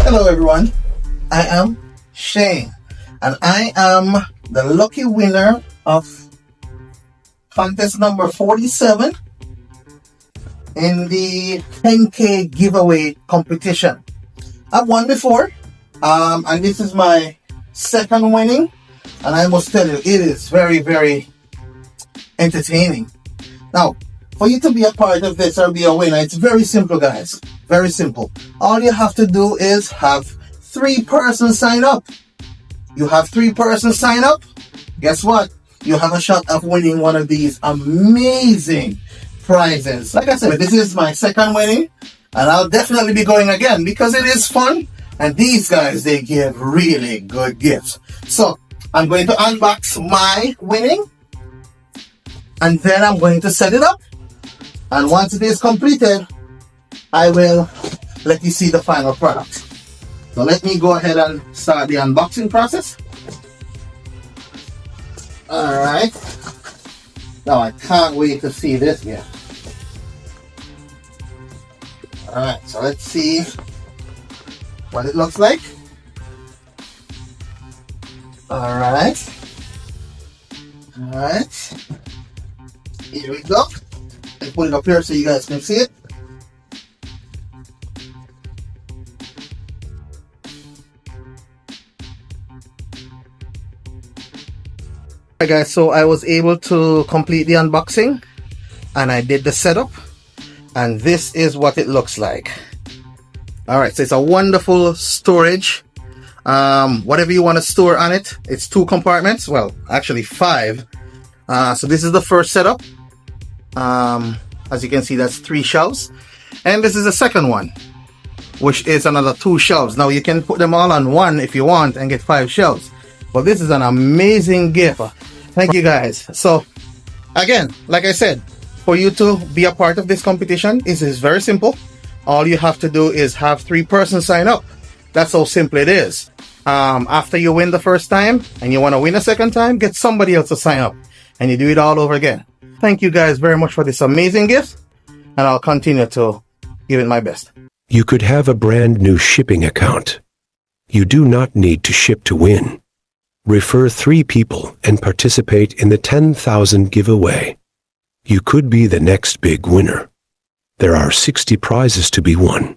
Hello everyone, I am Shane and I am the lucky winner of contest number 47 in the 10K giveaway competition. I've won before and this is my second winning, and I must tell you it is very entertaining. Now, for you to be a part of this or be a winner, it's very simple, guys. Very simple. All you have to do is have 3 persons sign up. You have 3 persons sign up. Guess what? You have a shot of winning one of these amazing prizes. Like I said, this is my second winning, and I'll definitely be going again because it is fun. And these guys, they give really good gifts. So I'm going to unbox my winning, and then I'm going to set it up. And once it is completed, I will let you see the final product. So let me go ahead and start the unboxing process. Alright. Now I can't wait to see this gift. Alright, so let's see what it looks like. Alright. Alright. Here we go. I put it up here so you guys can see it. Alright guys, so I was able to complete the unboxing and I did the setup, and this is what it looks like. Alright, so it's a wonderful storage. Whatever you want to store on it. It's 2 compartments, well actually 5. So this is the first setup. As you can see, that's 3 shelves, and this is the second one, which is another 2 shelves. Now you can put them all on one if you want and get 5 shelves, but this is an amazing gift. Thank you guys. So again, like I said, for you to be a part of this competition, it is very simple. All you have to do is have 3 persons sign up. That's how simple it is. After you win the first time and you want to win a second time, get somebody else to sign up, and you do it all over again. Thank you guys very much for this amazing gift, and I'll continue to give it my best. You could have a brand new shipping account. You do not need to ship to win. Refer 3 people and participate in the 10,000 giveaway. You could be the next big winner. There are 60 prizes to be won.